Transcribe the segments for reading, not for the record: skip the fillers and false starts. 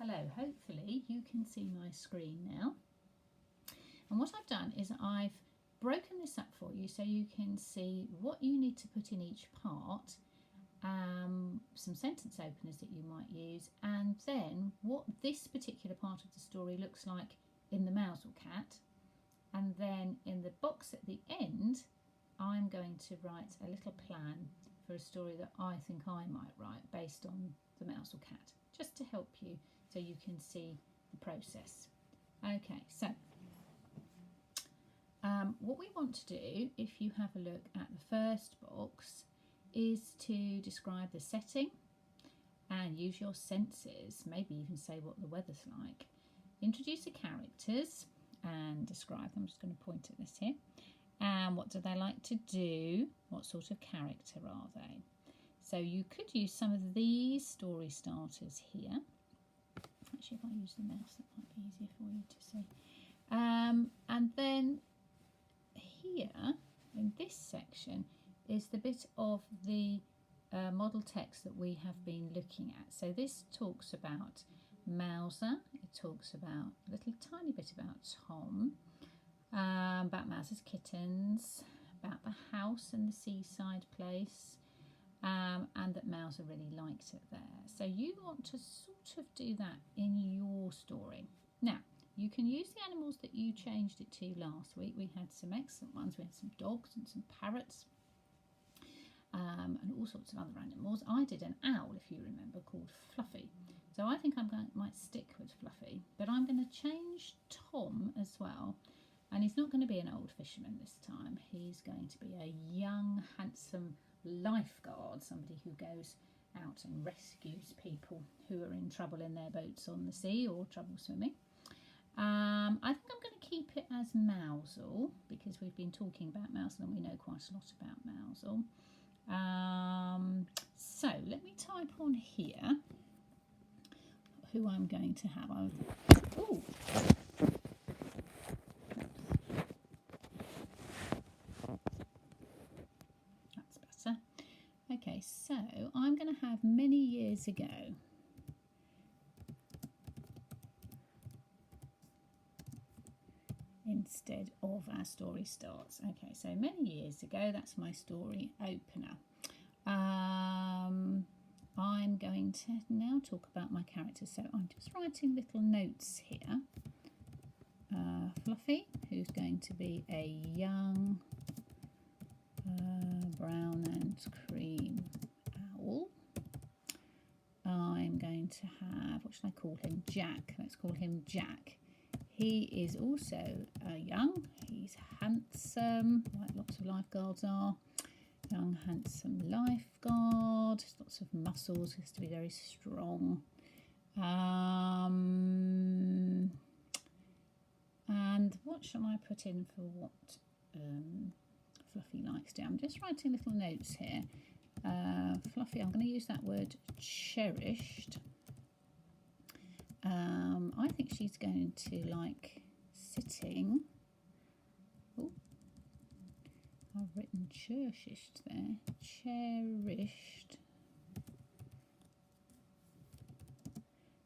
Hello, hopefully you can see my screen now. And what I've done is I've broken this up for you so you can see what you need to put in each part, some sentence openers that you might use, and then what this particular part of the story looks like in the Mousel Cat. And then in the box at the end, I'm going to write a little plan for a story that I think I might write based on the Mousel Cat, just to help you so you can see the process. Okay, so what we want to do, if you have a look at the first box, is to describe the setting and use your senses, maybe even say what the weather's like. Introduce the characters and describe them. I'm just going to point at this here. And what do they like to do? What sort of character are they? So you could use some of these story starters here. Actually, if I use the mouse, that might be easier for you to see. And then here in this section is the bit of the model text that we have been looking at. So this talks about Mouser, it talks about a little tiny bit about Tom, about Mouser's kittens, about the house and the seaside place, and that Mouser really liked it there. So you want to sort of do that in your story. Now, you can use the animals that you changed it to last week. We had some excellent ones. We had some dogs and some parrots, and all sorts of other animals. I did an owl, if you remember, called Fluffy. So I think might stick with Fluffy, but I'm going to change Tom as well. And he's not going to be an old fisherman this time. He's going to be a young, handsome lifeguard, somebody who goes out and rescues people who are in trouble in their boats on the sea or trouble swimming. I think I'm going to keep it as Mousel because we've been talking about Mousel and we know quite a lot about Mousel. So let me type on here who I'm going to have. Oh, that's better. Okay, so I'm going to have many years ago. Instead of our story starts. Okay, so many years ago, that's my story opener. I'm going to now talk about my characters. So I'm just writing little notes here. Fluffy, who's going to be a young brown and cream owl. I'm going to have, what should I call him? Jack. Let's call him Jack. He is also young, he's handsome, like lots of lifeguards are. Young, handsome lifeguard, lots of muscles, has to be very strong. And what shall I put in for what Fluffy likes to do? I'm just writing little notes here. Fluffy, I'm going to use that word cherished. I think she's going to like sitting. Oh, I've written cherished there. Cherished.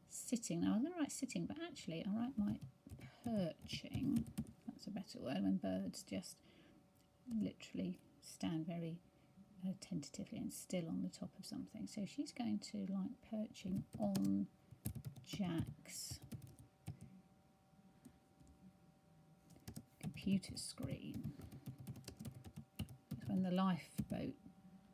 Sitting. Now I'm going to write sitting, but actually I write my perching. That's a better word when birds just literally stand very tentatively and still on the top of something. So she's going to like perching on Jack's computer screen. When the lifeboat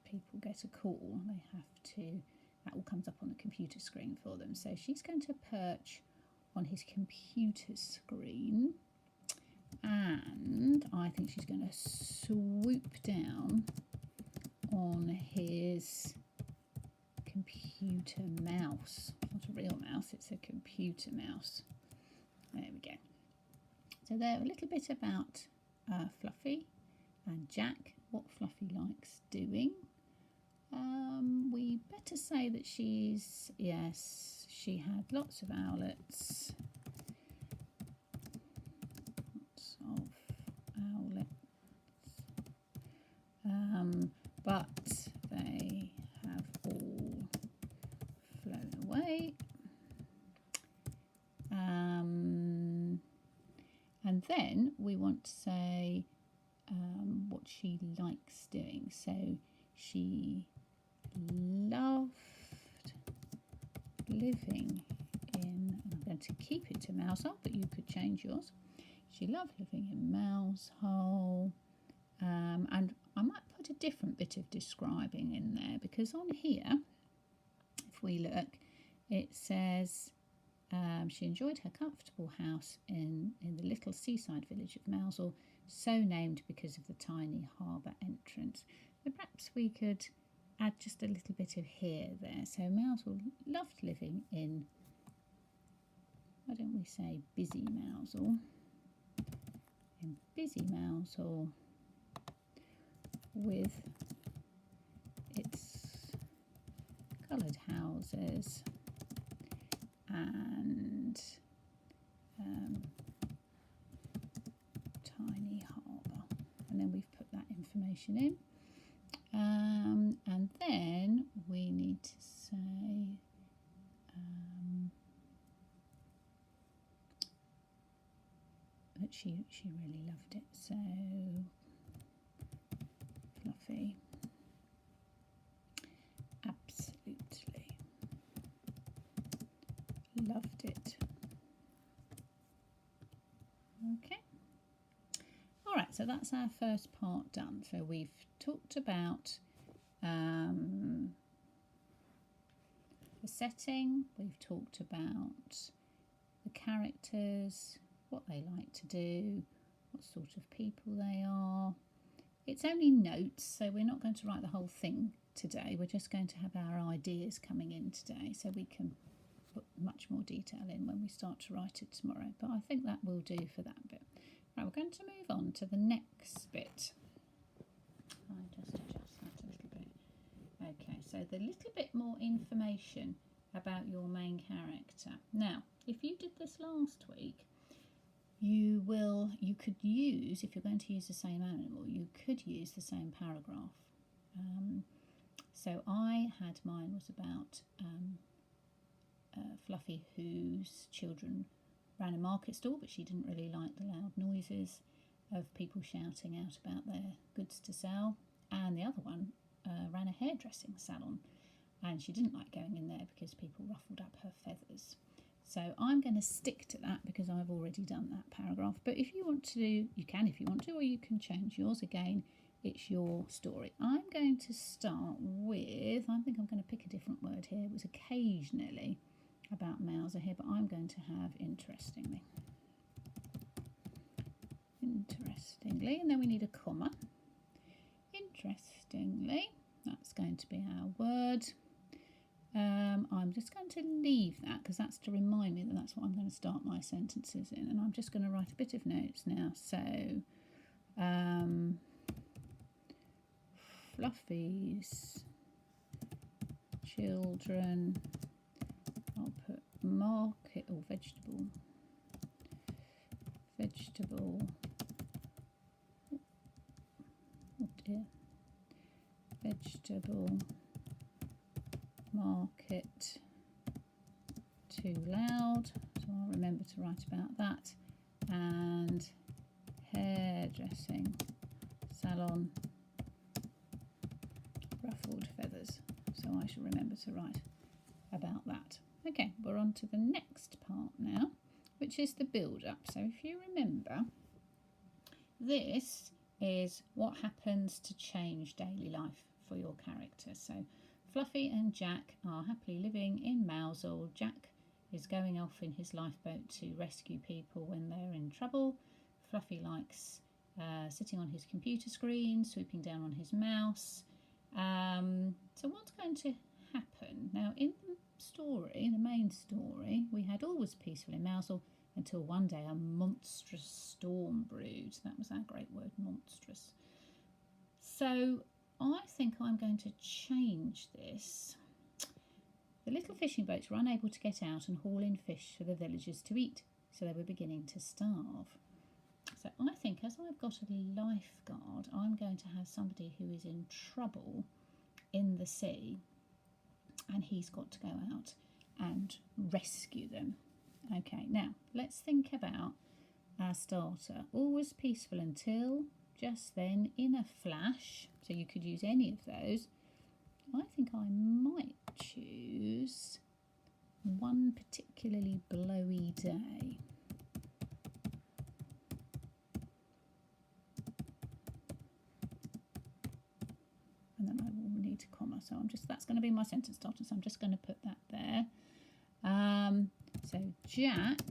people get a call, they have to, that all comes up on the computer screen for them. So she's going to perch on his computer screen, and I think she's going to swoop down on his computer mouse. Not a real mouse, it's a computer mouse. There we go. So there, a little bit about Fluffy and Jack, what Fluffy likes doing. We better say that she's, yes, she had lots of owlets. Lots of owlets. But they have all flown away. And then we want to say what she likes doing. So she loved living in, I'm going to keep it to Mousehole, but you could change yours. She loved living in Mousehole. And I might put a different bit of describing in there, because on here, if we look, it says she enjoyed her comfortable house in the little seaside village of Mousehole, so named because of the tiny harbour entrance. So perhaps we could add just a little bit of here there. So Mousehole loved living in, why don't we say busy Mousehole? In busy Mousehole with its coloured houses and tiny harbour. And then we've put that information in. And then we need to say that she really loved it. So Fluffy absolutely loved it. Okay. All right, so that's our first part done. So we've talked about the setting, we've talked about the characters, what they like to do, what sort of people they are. It's only notes, so we're not going to write the whole thing today. We're just going to have our ideas coming in today, so we can put much more detail in when we start to write it tomorrow. But I think that will do for that bit. Right, we're going to move on to the next bit. I'll just adjust that a little bit. Okay, so the little bit more information about your main character. Now, if you did this last week, you could use, if you're going to use the same animal, you could use the same paragraph. So mine was about Fluffy, whose children ran a market stall, but she didn't really like the loud noises of people shouting out about their goods to sell. And the other one ran a hairdressing salon, and she didn't like going in there because people ruffled up her feathers. So I'm going to stick to that because I've already done that paragraph. But if you want to, you can if you want to, or you can change yours. Again, it's your story. I'm going to start with, I think I'm going to pick a different word here. It was occasionally about Mouser here, but I'm going to have interestingly. Interestingly, and then we need a comma. Interestingly, that's going to be our word. I'm just going to leave that because that's to remind me that that's what I'm going to start my sentences in, and I'm just going to write a bit of notes now. So Fluffy's children, I'll put market or vegetable, oh dear, vegetable market too loud, so I'll remember to write about that, and hairdressing salon ruffled feathers, so I shall remember to write about that. Okay, we're on to the next part now, which is the build-up. So if you remember, this is what happens to change daily life for your character. So Fluffy and Jack are happily living in Mousehole. Jack is going off in his lifeboat to rescue people when they're in trouble. Fluffy likes sitting on his computer screen, swooping down on his mouse. So what's going to happen? Now, in the story, the main story, we had all was peaceful in Mousehole until one day a monstrous storm brewed. That was our great word, monstrous. So I think I'm going to change this. The little fishing boats were unable to get out and haul in fish for the villagers to eat, so they were beginning to starve. So I think as I've got a lifeguard, I'm going to have somebody who is in trouble in the sea, and he's got to go out and rescue them. Okay, now let's think about our starter. All was peaceful until just then, in a flash, so you could use any of those. I think I might choose one particularly blowy day. And then I will need a comma, so that's going to be my sentence starter, so I'm just going to put that there. So Jack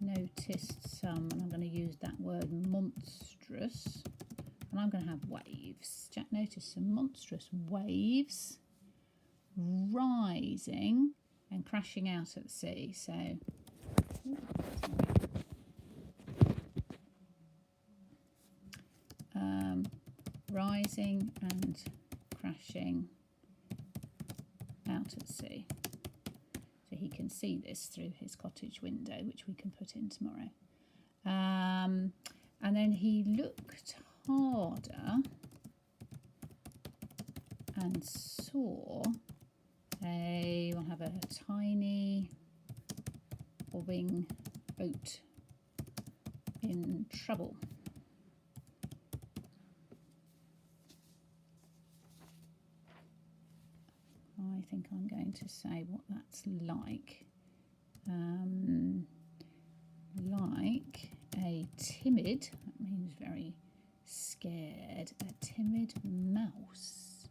noticed some, and I'm going to use that word monstrous, and I'm going to have waves. Jack noticed some monstrous waves rising and crashing out at the sea. So rising and crashing out at sea. So he can see this through his cottage window, which we can put in tomorrow. And then he looked harder and saw we'll have a tiny bobbing boat in trouble. I think I'm going to say what that's like. Like a timid, that means very scared, a timid mouse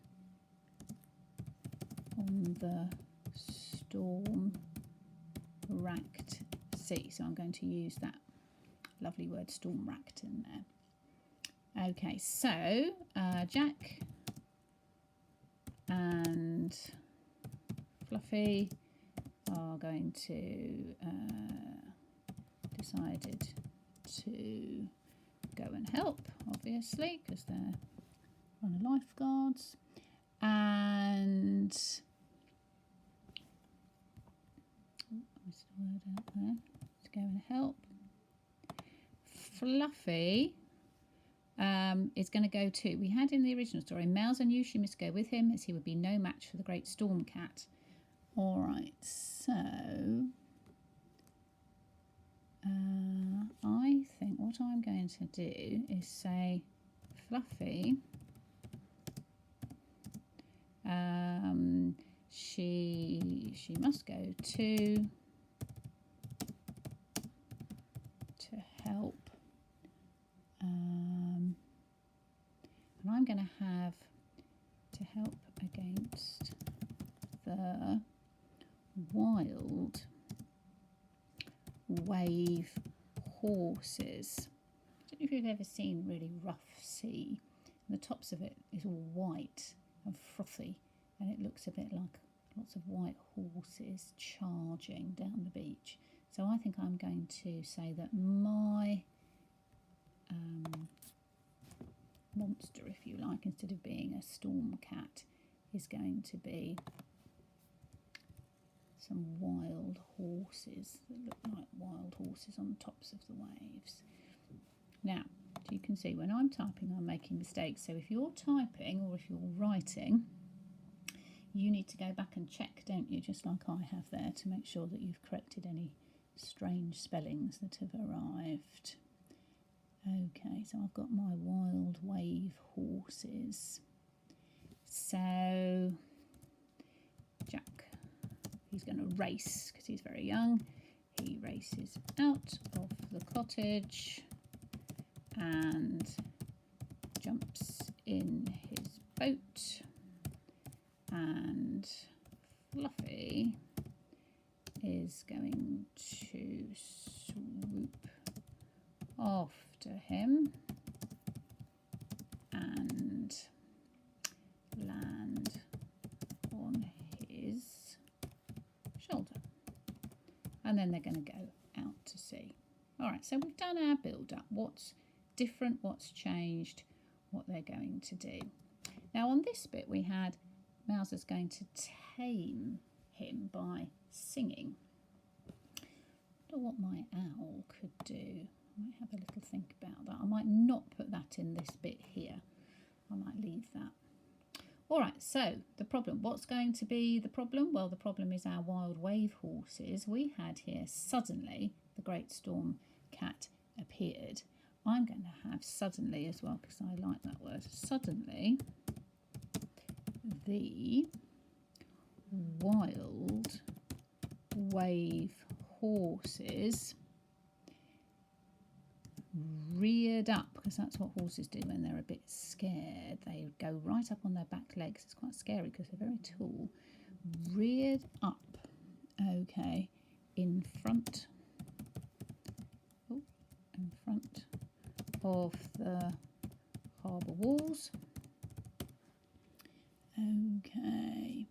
on the storm-racked sea. So I'm going to use that lovely word storm-racked in there. Okay, so Jack and Fluffy are going to decided to go and help, obviously, because they're on the lifeguards, and what's the word out there? To go and help. Fluffy is going to go too. We had in the original story, Mouser knew she must go with him as he would be no match for the great storm cat. All right, so I think what I'm going to do is say Fluffy, she must go to help, and I'm going to have to help against the wild wave horses. I don't know if you've ever seen really rough sea. And the tops of it is all white and frothy, and it looks a bit like lots of white horses charging down the beach. So I think I'm going to say that my monster, if you like, instead of being a storm cat, is going to be some wild horses that look like wild horses on the tops of the waves. Now, you can see when I'm typing, I'm making mistakes. So if you're typing or if you're writing, you need to go back and check, don't you, just like I have there, to make sure that you've corrected any strange spellings that have arrived. Okay, so I've got my wild wave horses. So Jack, he's going to race because he's very young. He races out of the cottage and jumps in his boat, and Fluffy is going to swoop after him and land on his shoulder, and then they're going to go out to sea. All right, so we've done our build-up. What's different, what's changed, what they're going to do. Now on this bit we had Mouser's going to tame him by singing. I wonder what my owl could do. I might have a little think about that. I might not put that in this bit here. I might leave that. All right, so the problem. What's going to be the problem? Well, the problem is our wild wave horses. We had here suddenly the great storm cat appeared. I'm going to have suddenly as well, because I like that word. Suddenly, the wild wave horses reared up, because that's what horses do when they're a bit scared. They go right up on their back legs. It's quite scary because they're very tall. Reared up, okay, in front of the harbour walls. Okay,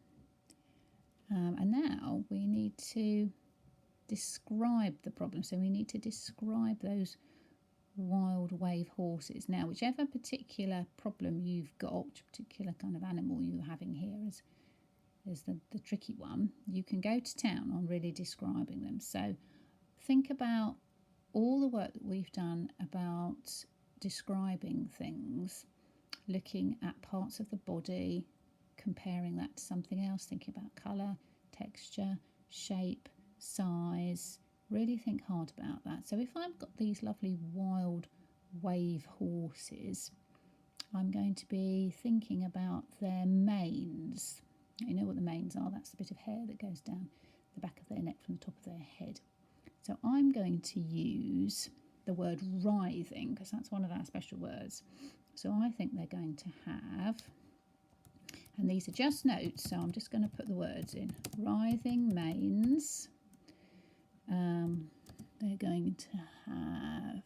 and now we need to describe the problem. So we need to describe those wild wave horses. Now, whichever particular problem you've got, which particular kind of animal you're having here is the tricky one, you can go to town on really describing them. So think about all the work that we've done about describing things, looking at parts of the body, comparing that to something else, thinking about colour, texture, shape, size. Really think hard about that. So if I've got these lovely wild wave horses, I'm going to be thinking about their manes. You know what the manes are? That's the bit of hair that goes down the back of their neck from the top of their head. So I'm going to use the word writhing, because that's one of our special words. So I think they're going to have, and these are just notes, so I'm just going to put the words in. Writhing manes. They're going to have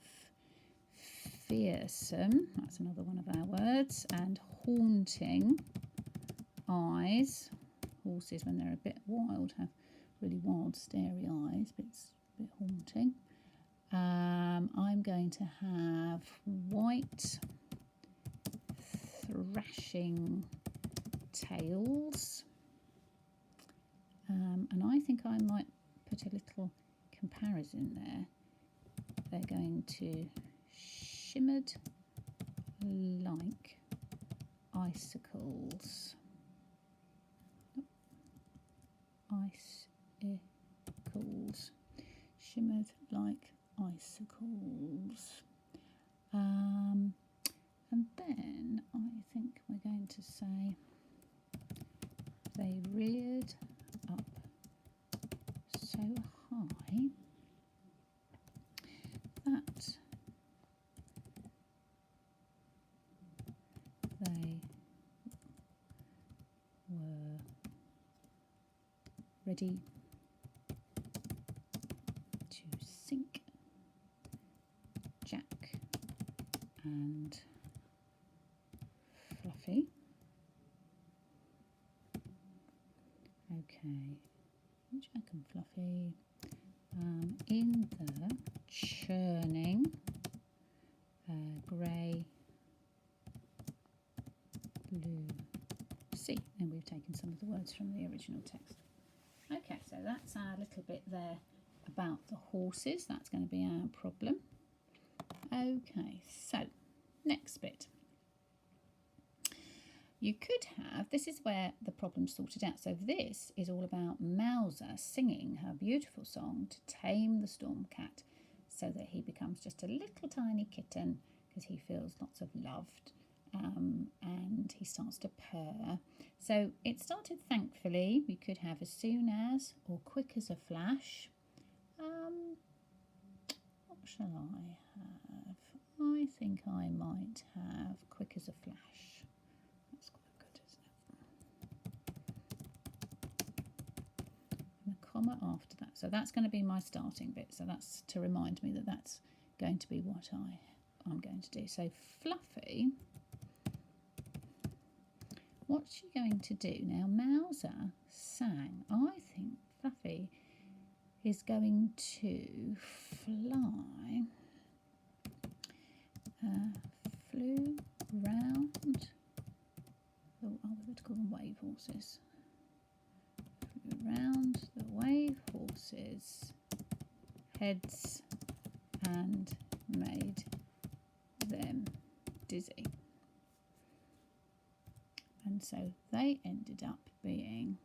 fearsome, that's another one of our words, and haunting eyes. Horses, when they're a bit wild, have really wild, starey eyes, but it's a bit haunting. I'm going to have white, thrashing tails. And I think I might put a little comparison there. They're going to shimmered like icicles. Icicles. Shimmered like icicles. And then I think we're going to say they reared up so high that they were ready to sink Jack and Fluffy. Okay, Jack and Fluffy in the churning grey blue sea. And we've taken some of the words from the original text. Okay, so that's our little bit there about the horses. That's going to be our problem. Okay, so next bit. You could have, this is where the problem's sorted out. So this is all about Mouser singing her beautiful song to tame the storm cat so that he becomes just a little tiny kitten because he feels lots of loved, and he starts to purr. So it started thankfully. We could have as soon as or quick as a flash. What shall I have? I think I might have quick as a flash. That's quite good, isn't it? And a comma after that. So that's going to be my starting bit. So that's to remind me that that's going to be what I'm going to do. So Fluffy, what's she going to do? Now Mouser sang. I think Fluffy is going to fly, flew round, oh, we're going to call them wave horses, flew round the wave horses' heads and made them dizzy. And so they ended up being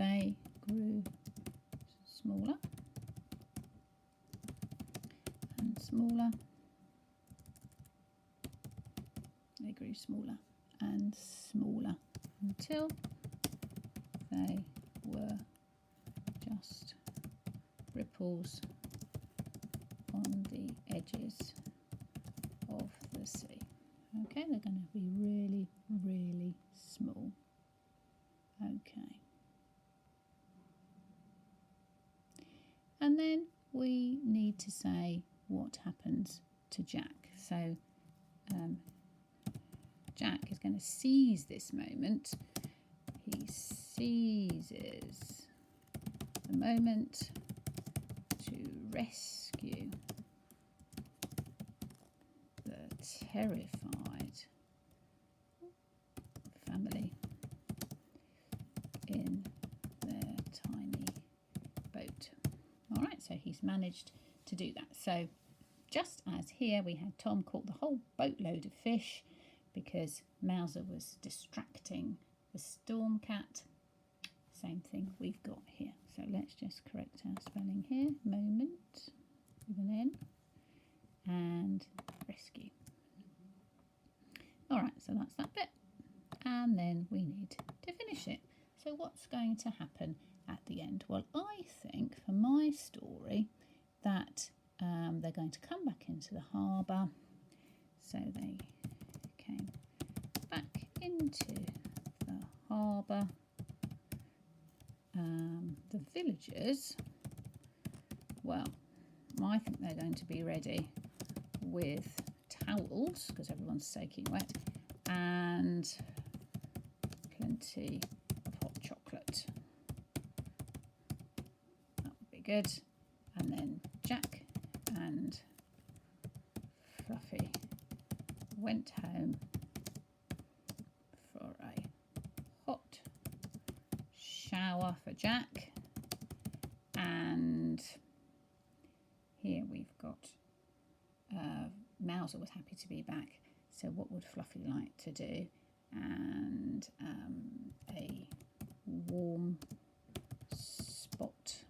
they grew smaller and smaller. They grew smaller and smaller until they were just ripples on the edges of the sea. Okay, they're going to be really, really small. Okay. And then we need to say what happens to Jack. So Jack is going to seize this moment. He seizes the moment to rescue the terrified family in their tiny boat. All right, so he's managed to do that. So just as here we had Tom caught the whole boatload of fish because Mouser was distracting the storm cat. Same thing we've got here. So let's just correct our spelling here. Moment with an N and rescue. All right, so that's that bit. And then we need to finish it. So what's going to happen at the end? Well, I think for my story that they're going to come back into the harbour. So they came back into the harbour. The villagers, well, I think they're going to be ready with towels because everyone's soaking wet and plenty of hot chocolate. That would be good. And then Jack and Fluffy went home for a hot shower for Jack. And here we've got Mouser was happy to be back. So what would Fluffy like to do? And a warm spot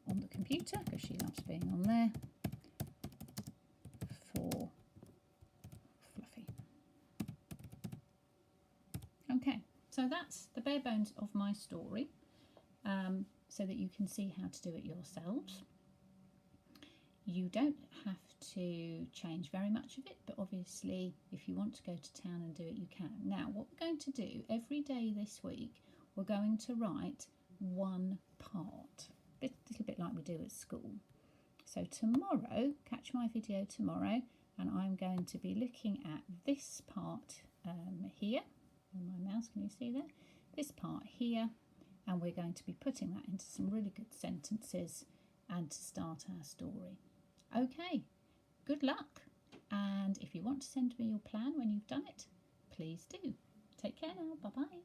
on the computer because she loves being on there for Fluffy. Okay, so that's the bare bones of my story, so that you can see how to do it yourselves. You don't have to change very much of it, but obviously if you want to go to town and do it, you can. Now, what we're going to do every day this week, we're going to write one part, a little bit like we do at school. So tomorrow, catch my video tomorrow, and I'm going to be looking at this part here. On my mouse, can you see that? This part here, and we're going to be putting that into some really good sentences and to start our story. Okay, good luck, and if you want to send me your plan when you've done it, please do. Take care now, bye-bye.